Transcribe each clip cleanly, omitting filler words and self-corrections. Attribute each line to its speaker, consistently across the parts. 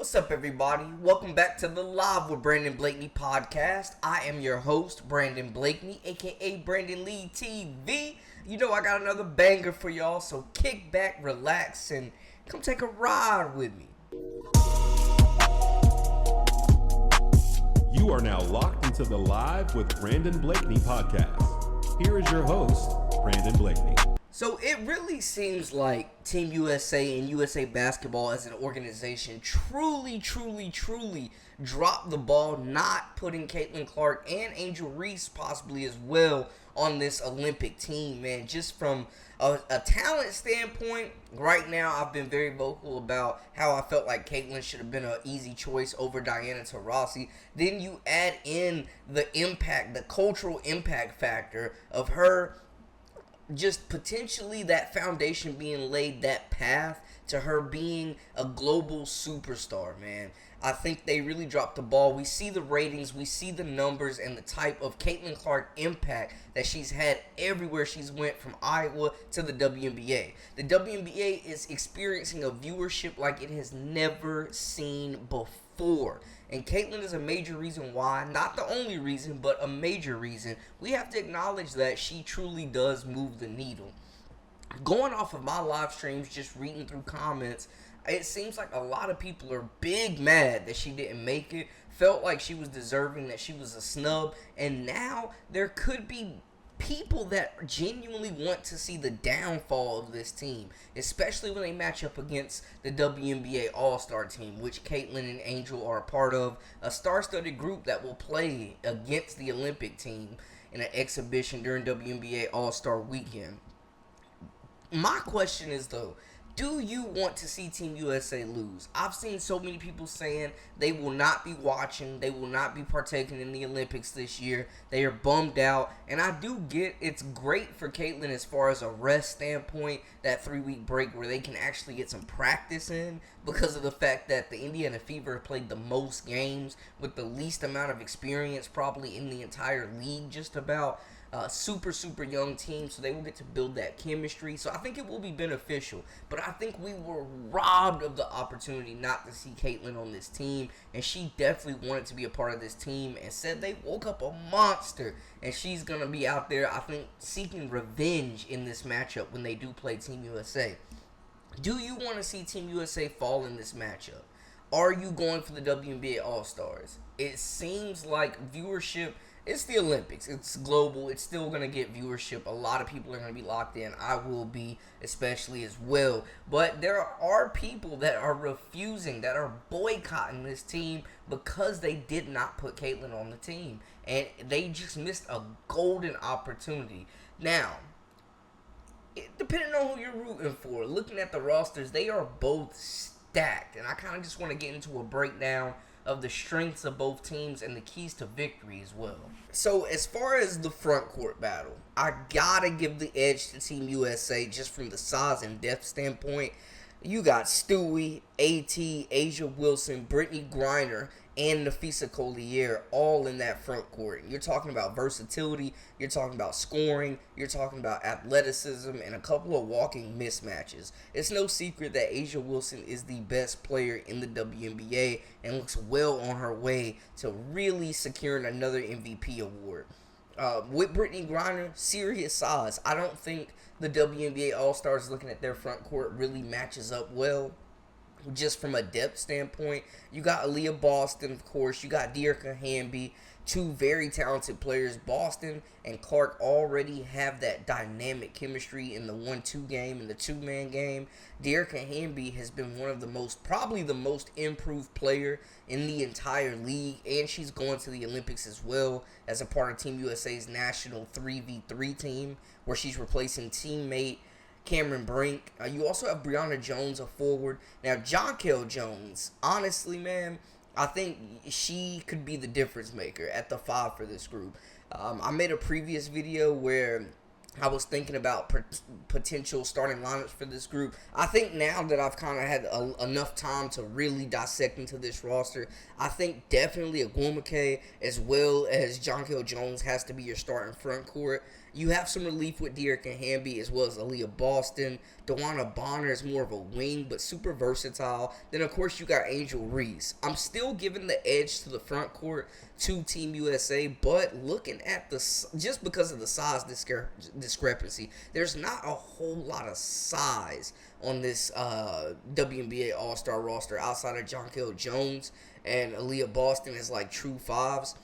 Speaker 1: What's up, everybody? Welcome back to the Live with Brandon Blakeney podcast. I am your host, Brandon Blakeney, aka Brandon Lee TV. You know I got another banger for y'all, so kick back, relax, and come take a ride with me.
Speaker 2: You are now locked into the Live with Brandon Blakeney podcast. Here is your host, Brandon Blakeney.
Speaker 1: So it really seems like Team USA and USA Basketball as an organization truly dropped the ball, not putting Caitlin Clark and Angel Reese possibly as well on this Olympic team, man. Just from a talent standpoint, right now I've been very vocal about how I felt like Caitlin should have been an easy choice over Diana Taurasi. Then you add in the impact, the cultural impact factor of her just potentially that foundation being laid, that path to her being a global superstar, man. I think they really dropped the ball. We see the ratings, we see the numbers, and the type of Caitlin Clark impact that she's had everywhere she's went, from Iowa to the WNBA. The WNBA is experiencing a viewership like it has never seen before. And Caitlin is a major reason why, not the only reason, but a major reason. We have to acknowledge that she truly does move the needle. Going off of my live streams, just reading through comments, it seems like a lot of people are big mad that she didn't make it, felt like she was deserving, that she was a snub, and now there could be people that genuinely want to see the downfall of this team, especially when they match up against the WNBA All Star team, which Caitlin and Angel are a part of, a star-studded group that will play against the Olympic team in an exhibition during WNBA All Star weekend. My question is, though, do you want to see Team USA lose? I've seen so many people saying they will not be watching, they will not be partaking in the Olympics this year. They are bummed out, and I do get it's great for Caitlin as far as a rest standpoint, that 3-week break where they can actually get some practice in, because of the fact that the Indiana Fever played the most games with the least amount of experience probably in the entire league, just about. Super young team, so they will get to build that chemistry. So I think it will be beneficial. But I think we were robbed of the opportunity not to see Caitlin on this team, and she definitely wanted to be a part of this team and said they woke up a monster, and she's going to be out there, I think, seeking revenge in this matchup when they do play Team USA. Do you want to see Team USA fall in this matchup? Are you going for the WNBA All Stars? It seems like viewership, it's the Olympics. It's global. It's still going to get viewership. A lot of people are going to be locked in. I will be, especially as well. But there are people that are refusing, that are boycotting this team because they did not put Caitlin on the team. And they just missed a golden opportunity. Now, depending on who you're rooting for, looking at the rosters, they are both stacked. And I kind of just want to get into a breakdown of the strengths of both teams and the keys to victory as well. So as far as the front court battle, I gotta give the edge to Team USA just from the size and depth standpoint. You got Stewie, AT, Asia Wilson, Brittany Griner, and Nafisa Collier all in that front court. You're talking about versatility, you're talking about scoring, you're talking about athleticism, and a couple of walking mismatches. It's no secret that Asia Wilson is the best player in the WNBA and looks well on her way to really securing another MVP award. With Brittany Griner, serious size. I don't think the WNBA All Stars, looking at their front court, really matches up well. Just from a depth standpoint, you got Aliyah Boston, of course. You got Dearica Hamby, two very talented players. Boston and Clark already have that dynamic chemistry in the 1-2 game and the two-man game. Dearica Hamby has been one of the most, probably the most improved player in the entire league, and she's going to the Olympics as well as a part of Team USA's national 3v3 team, where she's replacing teammate Cameron Brink. You also have Brianna Jones, a forward. Now, Jonquel Jones, honestly, man, I think she could be the difference maker at the 5 for this group. I made a previous video where I was thinking about potential starting lineups for this group. I think now that I've kind of had enough time to really dissect into this roster, I think definitely Agwumike as well as Jonquel Jones has to be your starting front court. You have some relief with Dearica Hamby as well as Aliyah Boston. DeWanna Bonner is more of a wing, but super versatile. Then, of course, you got Angel Reese. I'm still giving the edge to the front court to Team USA, but looking at just because of the size discrepancy, there's not a whole lot of size on this WNBA All Star roster outside of Jonquel Jones and Aliyah Boston as like true fives.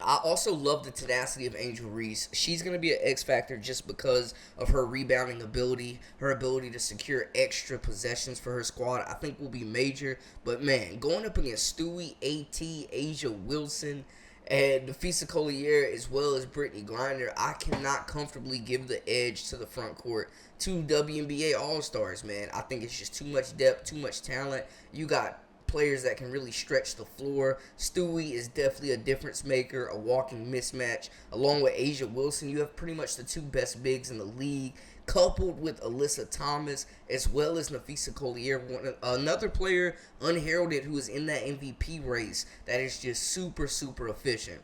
Speaker 1: I also love the tenacity of Angel Reese. She's going to be an X factor just because of her rebounding ability, her ability to secure extra possessions for her squad. I think will be major. But man, going up against Stewie, AT, Asia Wilson, and Nafisa Collier as well as Brittany Griner, I cannot comfortably give the edge to the front court to WNBA All Stars, man. I think it's just too much depth, too much talent. You got players that can really stretch the floor. Stewie is definitely a difference maker, a walking mismatch. Along with Asia Wilson, you have pretty much the two best bigs in the league, coupled with Alyssa Thomas as well as Nafisa Collier, another player unheralded who is in that MVP race that is just super, super efficient.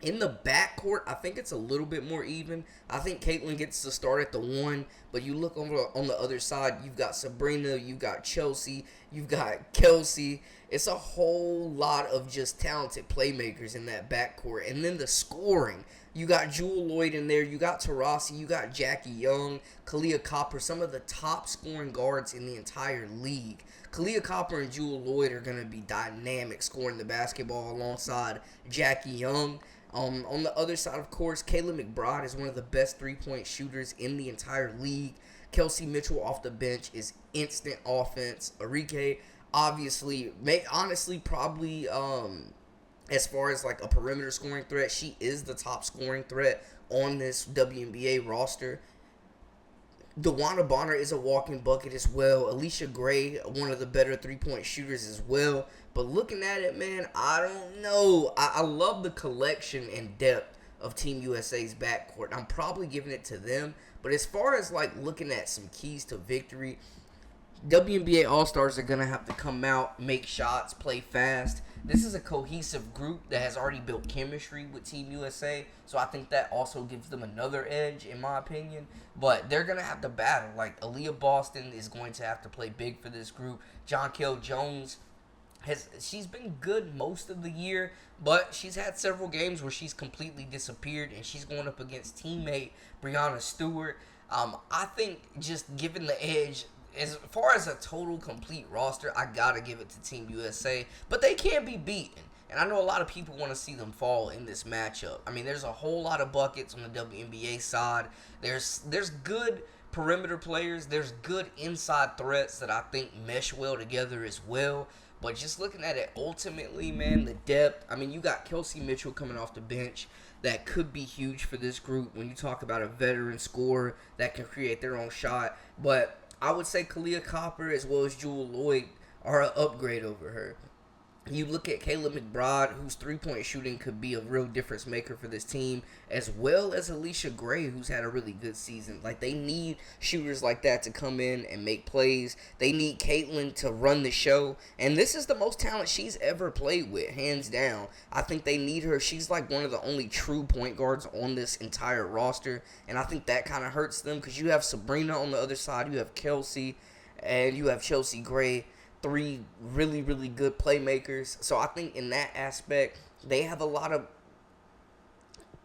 Speaker 1: In the backcourt, I think it's a little bit more even. I think Caitlin gets to start at the 1, but you look over on the other side, you've got Sabrina, you've got Chelsea, you've got Kelsey. It's a whole lot of just talented playmakers in that backcourt. And then the scoring, you got Jewel Lloyd in there, you got Taurasi, you got Jackie Young, Kalia Copper, some of the top scoring guards in the entire league. Kalia Copper and Jewel Lloyd are going to be dynamic scoring the basketball alongside Jackie Young. On the other side, of course, Kayla McBride is one of the best three-point shooters in the entire league. Kelsey Mitchell off the bench is instant offense. Arike, obviously, probably as far as like a perimeter scoring threat, she is the top scoring threat on this WNBA roster. DeWanna Bonner is a walking bucket as well. Alicia Gray, one of the better three-point shooters as well. But looking at it, man, I don't know. I love the collection and depth of Team USA's backcourt. I'm probably giving it to them. But as far as like looking at some keys to victory, WNBA All Stars are going to have to come out, make shots, play fast. This is a cohesive group that has already built chemistry with Team USA. So I think that also gives them another edge, in my opinion. But they're going to have to battle. Like, Aliyah Boston is going to have to play big for this group. Jonquel Jones, she's been good most of the year, but she's had several games where she's completely disappeared, and she's going up against teammate Breanna Stewart. I think just given the edge, as far as a total complete roster, I gotta give it to Team USA, but they can be beaten. And I know a lot of people want to see them fall in this matchup. I mean, there's a whole lot of buckets on the WNBA side. There's good perimeter players. There's good inside threats that I think mesh well together as well. But just looking at it ultimately, man, the depth. I mean, you got Kelsey Mitchell coming off the bench. That could be huge for this group when you talk about a veteran scorer that can create their own shot. But I would say Kalia Copper as well as Jewel Lloyd are an upgrade over her. You look at Kayla McBride, whose three-point shooting could be a real difference maker for this team, as well as Alicia Gray, who's had a really good season. Like, they need shooters like that to come in and make plays. They need Caitlin to run the show. And this is the most talent she's ever played with, hands down. I think they need her. She's like one of the only true point guards on this entire roster. And I think that kind of hurts them because you have Sabrina on the other side. You have Kelsey, and you have Chelsea Gray. Three really, really good playmakers. So I think in that aspect, they have a lot of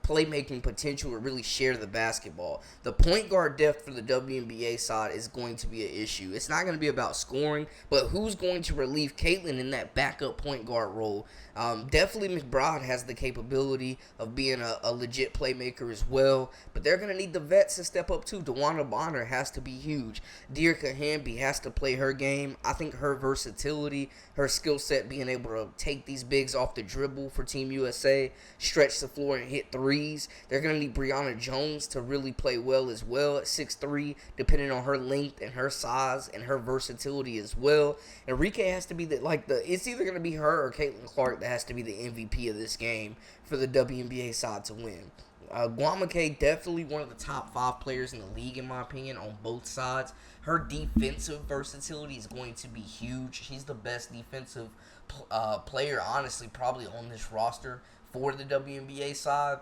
Speaker 1: playmaking potential to really share the basketball. The point guard depth for the WNBA side is going to be an issue. It's not going to be about scoring, but who's going to relieve Caitlin in that backup point guard role? Definitely McBride has the capability of being a legit playmaker as well, but they're going to need the vets to step up too. DeWanna Bonner has to be huge. Dearica Hamby has to play her game. I think her versatility, her skill set, being able to take these bigs off the dribble for Team USA, stretch the floor and hit threes. They're going to need Breanna Jones to really play well as well at 6'3", depending on her length and her size and her versatility as well. Enrique has to be it's either going to be her or Caitlin Clark that has to be the MVP of this game for the WNBA side to win. Guamake, definitely one of the top 5 players in the league, in my opinion, on both sides. Her defensive versatility is going to be huge. She's the best defensive player, honestly, probably on this roster for the WNBA side.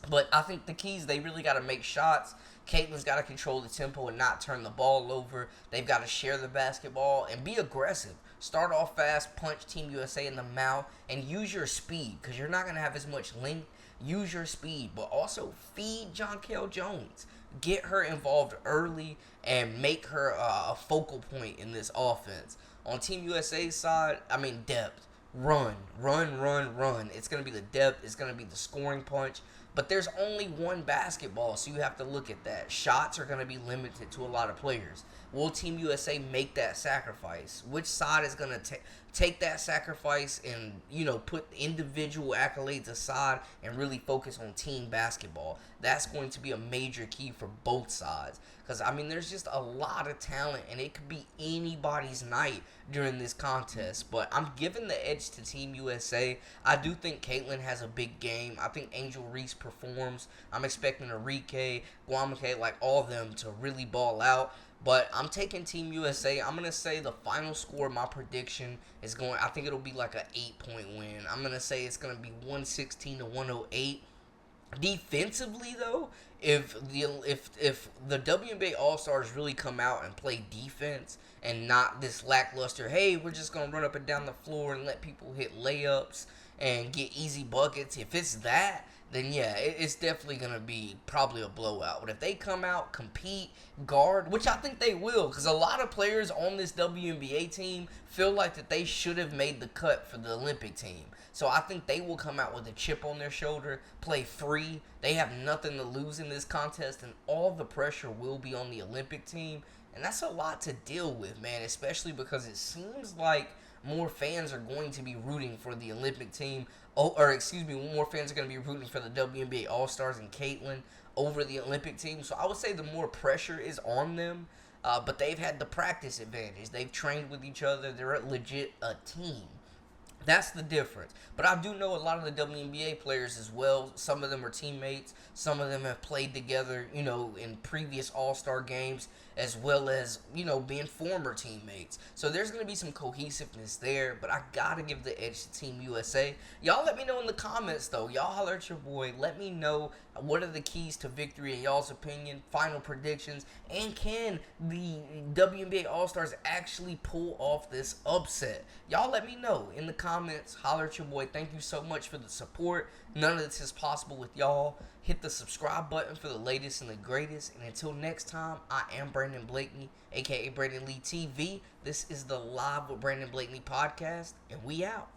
Speaker 1: But I think the keys, they really got to make shots. Caitlin's got to control the tempo and not turn the ball over. They've got to share the basketball and be aggressive. Start off fast, punch Team USA in the mouth, and use your speed because you're not going to have as much length. Use your speed, but also feed Jonquel Jones. Get her involved early and make her a focal point in this offense. On Team USA's side, depth. Run. It's going to be the depth. It's going to be the scoring punch. But there's only one basketball, so you have to look at that. Shots are going to be limited to a lot of players. Will Team USA make that sacrifice? Which side is going to take that sacrifice and, put individual accolades aside and really focus on team basketball? That's going to be a major key for both sides. Because, there's just a lot of talent, and it could be anybody's night during this contest. But I'm giving the edge to Team USA. I do think Caitlin has a big game. I think Angel Reese performs. I'm expecting Enrique, Guamake, like all of them to really ball out. But I'm taking Team USA. I'm going to say the final score, my prediction, I think it'll be like an 8-point win. I'm going to say it's going to be 116 to 108. Defensively, though, if the WNBA All Stars really come out and play defense and not this lackluster, hey, we're just going to run up and down the floor and let people hit layups and get easy buckets. If it's that, then yeah, it's definitely going to be probably a blowout. But if they come out, compete, guard, which I think they will, because a lot of players on this WNBA team feel like that they should have made the cut for the Olympic team. So I think they will come out with a chip on their shoulder, play free. They have nothing to lose in this contest, and all the pressure will be on the Olympic team. And that's a lot to deal with, man, especially because it seems like more fans are going to be rooting for the Olympic team. More fans are going to be rooting for the WNBA All Stars and Caitlin over the Olympic team. So I would say the more pressure is on them, but they've had the practice advantage. They've trained with each other. They're legit a team. That's the difference. But I do know a lot of the WNBA players as well. Some of them are teammates. Some of them have played together, in previous All-Star games, as well as, being former teammates. So there's going to be some cohesiveness there, but I got to give the edge to Team USA. Y'all let me know in the comments, though. Y'all holler at your boy. Let me know what are the keys to victory in y'all's opinion, final predictions, and can the WNBA All-Stars actually pull off this upset? Y'all let me know in the comments. Holler at your boy. Thank you so much for the support. None of this is possible with y'all. Hit the subscribe button for the latest and the greatest. And until next time, I am Brandon Blakeney, a.k.a. Brandon Lee TV. This is the Live with Brandon Blakeney podcast, and we out.